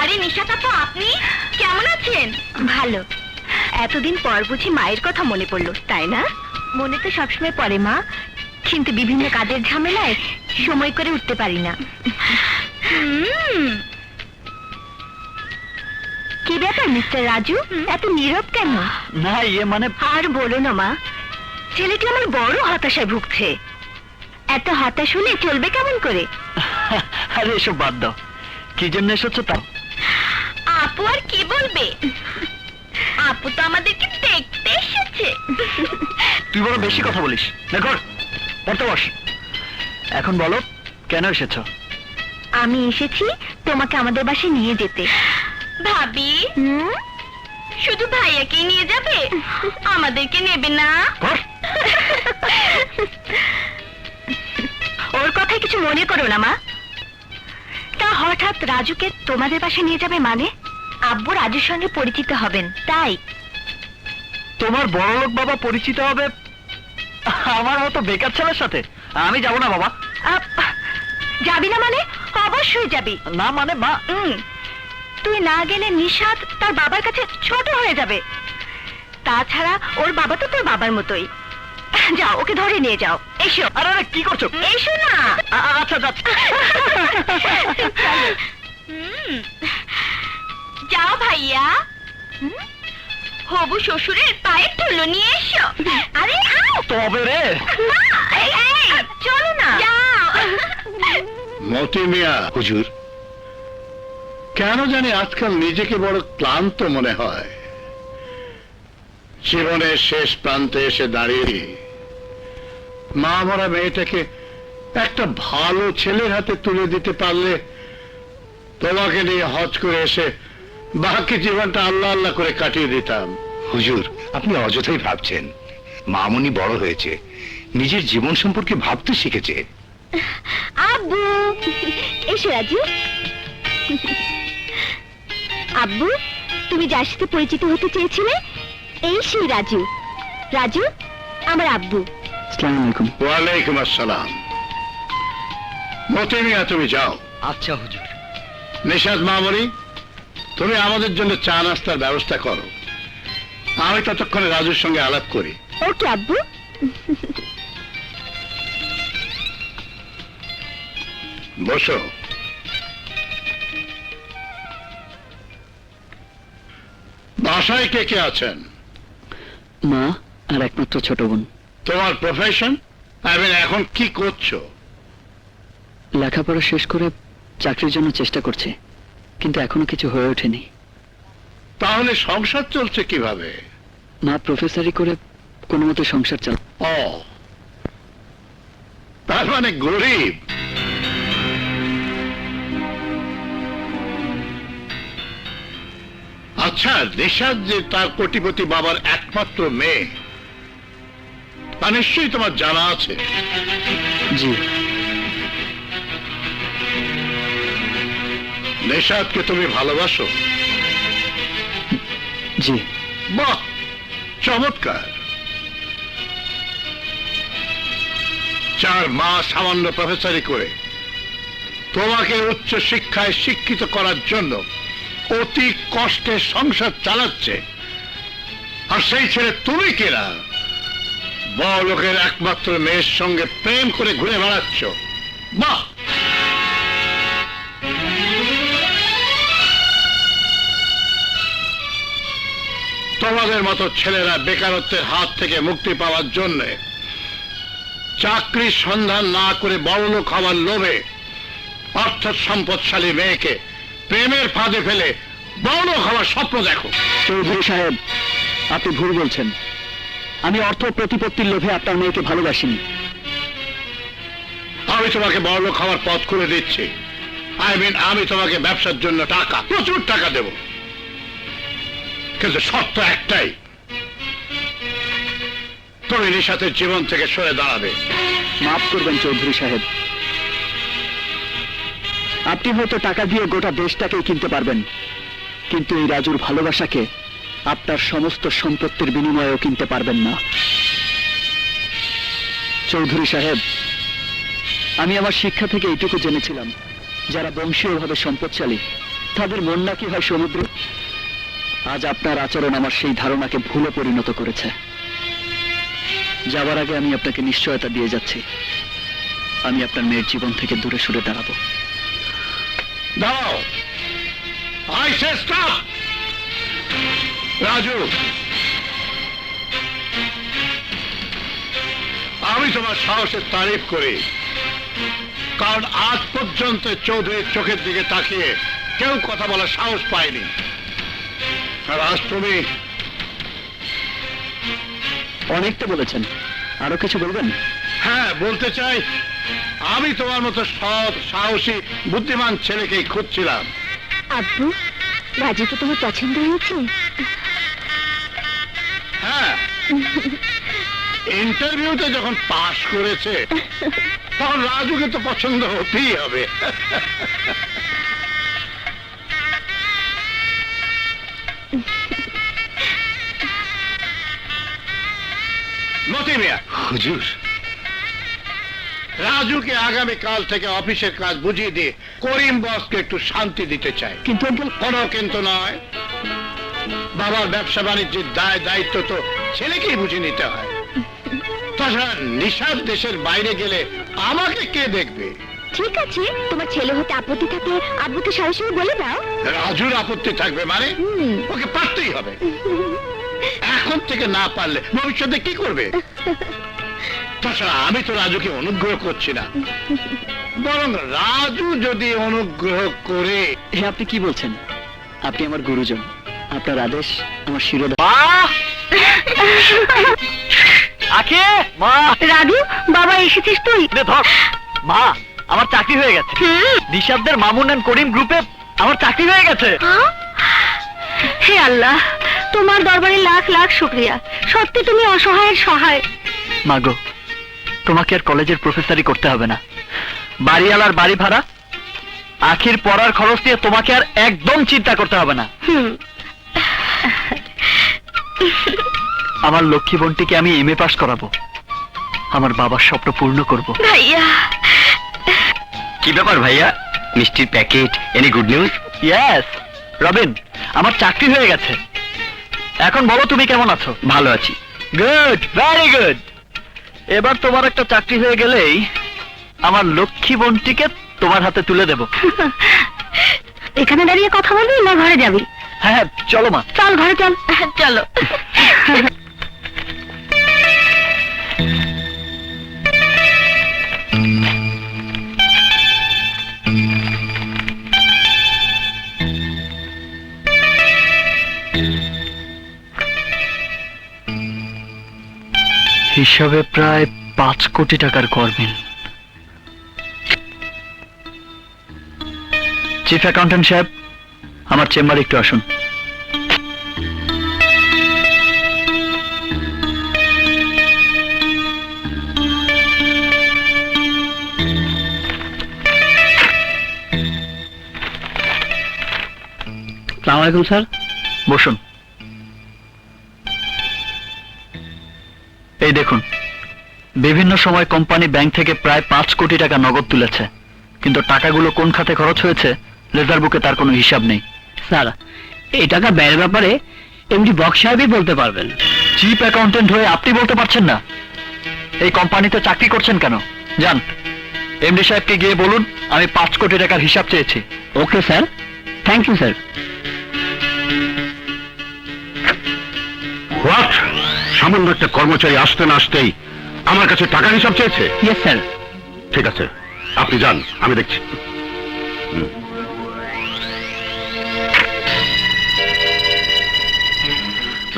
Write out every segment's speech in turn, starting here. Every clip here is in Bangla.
আরে নিশাত আপু, আপনি কেমন আছেন? ভালো। এতদিন পর বুঝি মায়ের কথা মনে পড়লো, তাই না? মনে তো সবসময় পড়ে মা, কিন্তু বিভিন্ন কাজের ঝামেলায় সময় করে উঠতে পারি না। কি ব্যাপার মিস্টার রাজু, এত নীরব কেন? না মানে আর বলো না মা, ছেলেটি আমার বড় হতাশায় ভুগছে। এত হতাশ হলে চলবে কেমন করে? আরে এসব বাদ দাও, কি জন্য এসেছো তাও? আপু আর কি বলবে, আপু তো আমাদেরকে দেখতে এসেছে। তুই বড় বেশি কথা বলিস। দেখো, পড়তে বস। এখন বলো, কেন এসেছো? আমি এসেছি তোমাকে আমাদের বাসায় নিয়ে যেতে। ভাবি, শুধু ভাইয়াকে নিয়ে যাবে, আমাদেরকে নেবে না? ওর কথায় কিছু মনে করো না মা। তা হঠাৎ রাজুকে তোমাদের বাসায় নিয়ে যাবে মানে? আব্বু রাজুর সঙ্গে পরিচিত হবেন তাই। তোমার বড়লোক বাবা পরিচিত হবে আমার মতো বেকার ছেলের সাথে? আমি যাব না বাবা। যাবি না মানে? অবশ্যই যাবি। না মানে মা, তুই না গেলে নিশাত তার বাবার কাছে ছোট হয়ে যাবে। তাছাড়া ওর বাবা তো তোর বাবার মতোই। যাও, ওকে ধরে নিয়ে যাও। এসো। আরে আরে কি করছো? এসো না। আচ্ছা যাচ্ছি। যাও ভাইয়া, হবু শ্বশুরের পায়ের ধুলো নিয়ে এসো। আরে তবে রে, চলো না। যাও। মতি মিয়া হুজুর, কেন জানি আজকাল নিজেকে বড় ক্লান্ত মনে হয়। জীবনের শেষ প্রান্তে এসে দাঁড়িয়ে মা মরা মেয়েটাকে একটা ভালো ছেলের হাতে তুলে দিতে পারলে তোমাকে নিয়ে হজ করে এসে বাকি জীবনটা আল্লাহ আল্লাহ করে কাটিয়ে দিতাম। হুজুর, আপনি অযথাই ভাবছেন। মামুনি বড় হয়েছে, নিজের জীবন সম্পর্কে ভাবতে শিখেছে। আব্বু, এসো রাজু। আব্বু, তুমি যার সাথে পরিচিত হতে চেয়েছিলে, এই সেই রাজু। রাজু আমার আব্বু। আসসালামু আলাইকুম। ওয়ালাইকুম আসসালাম। মতি মিয়া, তুমি যাও। আচ্ছা হুজুর। নিশাত মামুনি, তুমি আমাদের জন্য চা নাস্তার ব্যবস্থা করো, আমি ততক্ষণে রাজুর সঙ্গে আলাপ করি। ওকে আব্বু। বসো। বাসায় কে কে আছেন? মা আর একমাত্র ছোট বোন। তোমার প্রফেশন, এখন কি করছো? লেখাপড়া শেষ করে চাকরির জন্য চেষ্টা করছে, কিন্তু এখনো কিছু হয়ে ওঠেনি। তাহলে সংসার চলছে কিভাবে? মা প্রফেসরি করে কোনো মতো সংসার চাল। ও, তার মানে গরিব। আচ্ছা, নিশাত যে তার কোটিপতি বাবার একমাত্র মেয়ে, তা নিশ্চয়ই তোমার জানা আছে। জি। নিশাতকে তুমি ভালোবাসো? জি। বাহ, চমৎকার। 4 মাস সামান্য প্রফেসরি করে তোমাকে উচ্চ শিক্ষায় শিক্ষিত করার জন্য অতি কষ্টে সংসার চালাচ্ছে, আর সেই ছেলে তুমি কিনা বড় লোকের একমাত্র মেয়ের সঙ্গে প্রেম করে ঘুরে বেড়াচ্ছ। বাহ! তোমাদের মতো ছেলেরা বেকারত্বের হাত থেকে মুক্তি পাওয়ার জন্য চাকরির সন্ধান না করে বড়লোক হওয়ার লোভে অর্থ সম্পদশালী মেয়েকে প্রেমের ফাঁদে ফেলে বড়লোক হওয়ার স্বপ্ন দেখো। চৌধুরী সাহেব, আপনি ভুল বলছেন। আমি অর্থ প্রতিপত্তির লোভে আপনার মেয়েকে ভালোবাসিনি। আমি তোমাকে বড়লোক হওয়ার পথ খুলে দিচ্ছি। আমি তোমাকে ব্যবসার জন্য টাকা, প্রচুর টাকা দেব, কিন্তু শর্ত একটাই, তুমি নিশাতের জীবন থেকে সরে দাঁড়াবে। মাফ করবেন চৌধুরী সাহেব, আপনি হয়তো টাকা দিয়ে গোটা দেশটাকেই কিনতে পারবেন, কিন্তু এই রাজুর ভালোবাসাকে আপনার সমস্ত সম্পত্তির বিনিময়েও কিনতে পারবেন না। চৌধুরী সাহেব, আমি আমার শিক্ষা থেকে এইটুকু জেনেছিলাম, যারা বংশীয়ভাবে সম্পদশালী তাদের মন নাকি হয় সমুদ্র। আজ আপনার আচরণ আমার সেই ধারণাকে ভুলে পরিণত করেছে। যাবার আগে আমি আপনাকে নিশ্চয়তা দিয়ে যাচ্ছি, আমি আপনার মেয়ের জীবন থেকে দূরে সরে দাঁড়াবো। দাও, আই সে স্টপ। রাজু, আমি তোমার সাহসের তারিফ করি, কারণ আজ পর্যন্ত চৌধুরীর চোখের দিকে তাকিয়ে কেউ কথা বলার সাহস পায়নি। আর আজ তুমি অনেকটা বলেছেন, আরো কিছু বলবেন? হ্যাঁ বলতে চাই, আমি তোমার মতো সৎ, সাহসী, বুদ্ধিমান ছেলেকেই খুঁজছিলাম। আব্বু, রাজুকে তোমার পছন্দ হয়েছে? হ্যাঁ, ইন্টারভিউতে যখন পাশ করেছে তখন রাজুকে তো পছন্দ হতেই হবে। মতি মিয়া, হুজুর, রাজুকে আগামীকাল থেকে অফিসের কাজ বুঝিয়ে দিয়ে করিম বসকে একটু শান্তি দিতে চাই। কিন্তু আঙ্কেল, কোনো কিন্তু নয়, বাবার ব্যবসা বাণিজ্যের দায় দায়িত্ব তো ছেলেকেই বুঝে নিতে হয়। তাছাড়া নিশাদ দেশের বাইরে গেলে আমাকে কে দেখবে? ঠিক আছে, তোমার ছেলে হতে আপত্তি থাকলে আব্বুকে সরাসরি বলে দাও। রাজুর আপত্তি থাকবে মানে? ওকে পারতেই হবে। এখন থেকে না পারলে ভবিষ্যতে কি করবে? তাছাড়া আমি তো রাজুকে অনুগ্রহ করছি না, বরং রাজু যদি অনুগ্রহ করে। হে আপনি কি বলছেন? আপনি আমার গুরুজন, আপনার আদেশ আমার শিরোধার্য। আকে মা, রাজু, বাবা এসেছিস তুই? ধর মা, আমার চাকরি হয়ে গেছে। নিশাবদের মামুন এন্ড করিম গ্রুপে আমার চাকরি হয়ে গেছে। হে আল্লাহ, তোমার দরবারে লাখ লাখ শুকরিয়া। সত্যি তুমি অসহায়ের সহায়। মাগো, তোমাকে আর কলেজের প্রফেসরই করতে হবে না। বাড়িওয়ালার বাড়ি ভাড়া, আখির পড়ার খরচ দিয়ে তোমাকে আর একদম চিন্তা করতে হবে না। আমার লক্ষ্মী বোনটিকে আমি এমএ পাস করাবো, আমার বাবার স্বপ্ন পূর্ণ করব। ভাইয়া, কি ব্যাপার ভাইয়া? মিষ্টির packet, any good news? Yes Robin, আমার চাকরি হয়ে গেছে। এখন বলো তুমি কেমন আছো? ভালো আছি। Good, very good. এবার তোমার একটা চাকরি হয়ে গেলেই আমার লক্ষ্মী বোনটিকে তোমার হাতে তুলে দেব। এখানে দাঁড়িয়ে কথা বলবি না ঘরে যাবি? হ্যাঁ চলো মা। চল ঘরে চল। চলো। হিসাবে প্রায় 5 কোটি টাকার গরমিল। চিফ অ্যাকাউন্টেন্ট সাহেব, আমার চেম্বারে একটু আসুন। আসসালামু আলাইকুম স্যার। বসুন। এই দেখুন, বিভিন্ন সময় কোম্পানি ব্যাংক থেকে প্রায় 5 কোটি টাকা নগদ তুলেছে, কিন্তু টাকাগুলো কোন খাতে খরচ হয়েছে লেজার বুকে তার কোনো হিসাব নেই। স্যার, এই টাকা ব্যয়ের ব্যাপারে এমডি বক্স সাহেবই বলতে পারবেন। চিফ অ্যাকাউন্টেন্ট হয়ে আপনি বলতে পারছেন না? এই কোম্পানিতে চাকরি করছেন কেন? যান, এমডি সাহেবকে গিয়ে বলুন আমি 5 কোটি টাকার হিসাব চেয়েছি। Okay sir, thank you sir. What? সামান্য একটা কর্মচারী আসতে না আসতেই আমার কাছে টাকার হিসাব চেয়েছে? Yes sir. ঠিক আছে, আপনি যান, আমি দেখছি।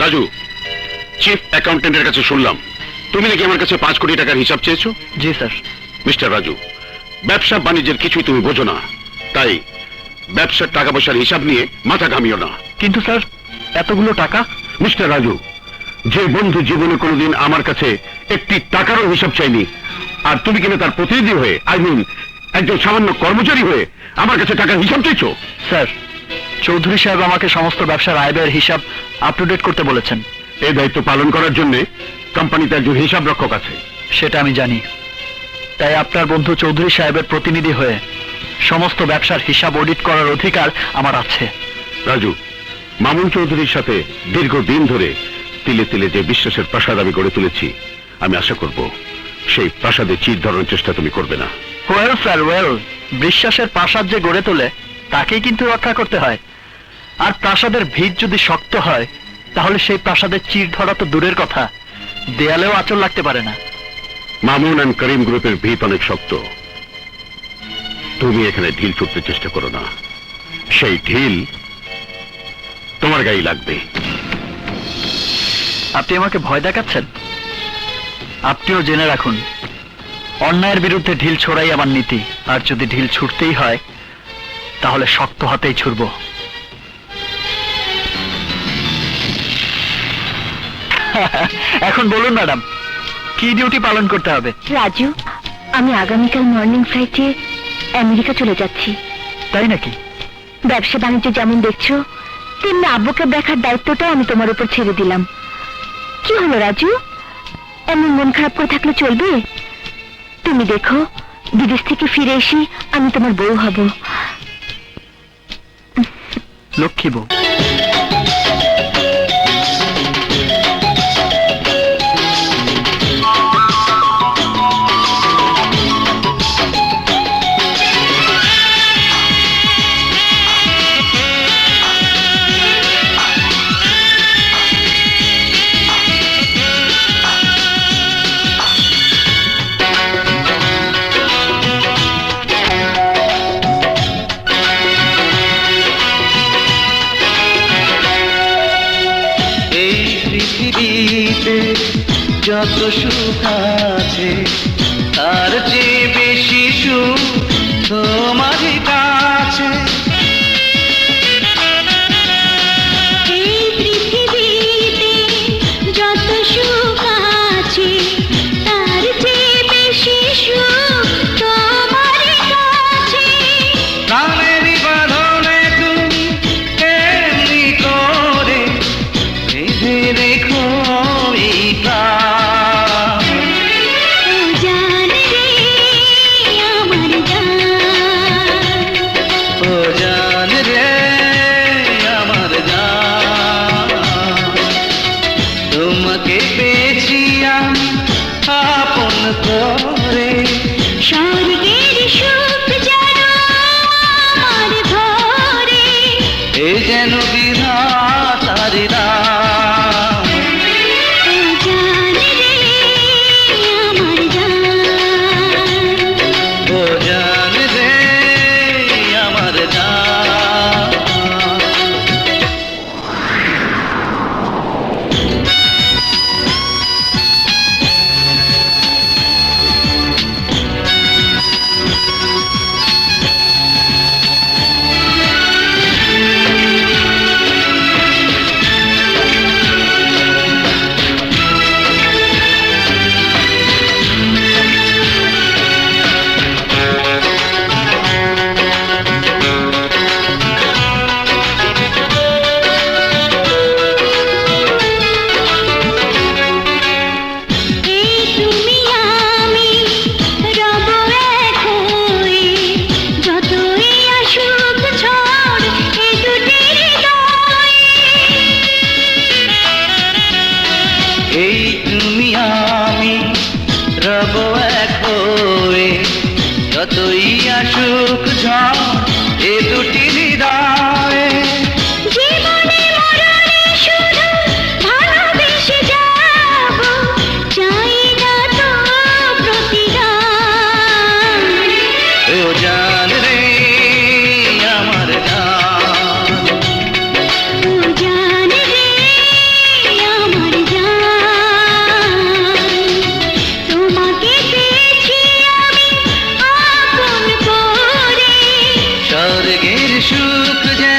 রাজু, চিফ অ্যাকাউন্টেন্টের কাছে শুনলাম তুমি নাকি আমার কাছে 5 কোটি টাকার হিসাব চেয়েছো। জি স্যার। মিস্টার রাজু, ব্যবসা বাণিজ্যের কিছুই তুমি বোঝো না, তাই ব্যবসার টাকা পয়সার হিসাব নিয়ে মাথা ঘামিও না। কিন্তু স্যার, এতগুলো টাকা। মিস্টার রাজু, যে বন্ধু জীবনে কোনোদিন আমার কাছে একটি টাকারও হিসাব চাইনি, আর তুমি কিনা তার প্রতিনিধি হয়ে, আই মিন একজন সামান্য কর্মচারী হয়ে আমার কাছে টাকার হিসাব চাইছো? স্যার, চৌধুরী সাহেব আমাকে সমস্ত ব্যবসার আয় ব্যয়ের হিসাব আপ টু ডেট করতে বলেছেন। এই দায়িত্ব পালন করার জন্য কোম্পানিতে একজন হিসাব রক্ষক আছে। সেটা আমি জানি, তাই আপনার বন্ধু চৌধুরী সাহেবের প্রতিনিধি হয়ে সমস্ত ব্যবসার হিসাব অডিট করার অধিকার আমার আছে। রাজু, মামুন চৌধুরীর সাথে দীর্ঘদিন ধরে তিলে তিলে যে বিশ্বাসের প্রাসাদ আমি গড়ে তুলেছি, আমি আশা করব সেই প্রাসাদে চির ধরার চেষ্টা তুমি করবে না। ওয়েল স্যার ওয়েল, বিশ্বাসের প্রাসাদ যে গড়ে তোলে তাকেই কিন্তু রক্ষা করতে হয়। আর প্রাসাদের ভিত যদি শক্ত হয় তাহলে সেই প্রাসাদের চির ধরা তো দূরের কথা, দেয়ালেও আঁচল লাগতে পারে না। মামুন অ্যান্ড করিম গ্রুপের ভিত অনেক শক্ত। তুমি এখানে ঢিল ছুটতে চেষ্টা করো না, সেই ঢিল তোমার গায়ে লাগবে। আপনি আমাকে ভয় দেখাচ্ছেন? আপনিও জেনে রাখুন, অন্যায়ের বিরুদ্ধে ঢিল ছোড়াই আমার নীতি। আর যদি ঢিল ছুটতেই হয় তাহলে শক্ত হাতেই ছুড়ব। এখন বলুন ম্যাডাম, কি ডিউটি পালন করতে হবে? রাজু, আমি আগামীকাল মর্নিং ফ্লাইটে আমেরিকা চলে যাচ্ছি। তাই নাকি? ব্যবসা বাণিজ্য যেমন দেখছো তেমনি আব্বুকে দেখার দায়িত্বটাও আমি তোমার উপর ছেড়ে দিলাম। কি হলো রাজু, এমন মন খারাপ করে থাকলে চলবে? তুমি দেখো, বিদেশ থেকে ফিরে এসে আমি তোমার বউ হব। লক্ষ্মী বউ। যত সুখ আছে তার চেয়ে বেশি সুখ তোমার কাছে। এই পৃথিবীতে যত সুখ আছে তার চেয়ে বেশি সুখ তোমার কাছে। প্রাণের বাঁধনে তুমি এমনি করে বেঁধে রেখো এই প্রাণ। স্বর্গের সুখ যেন আমার ঘরে, এ যেন বিধাতার দান। ও জান রে আমার জান, ও জান রে আমার জান। রব এক হয়ে যতই আসুক ঝড় এ দুটি হৃদয়ে। জীবনে মরণে শুধু ভালোবেসে যাব, চাই না তো প্রতিদান। ও জান রে আমার জান, ও জান রে আমার জান, তোমাকে পেয়েছি আমি আপন করে। স্বর্গের সুখ যেন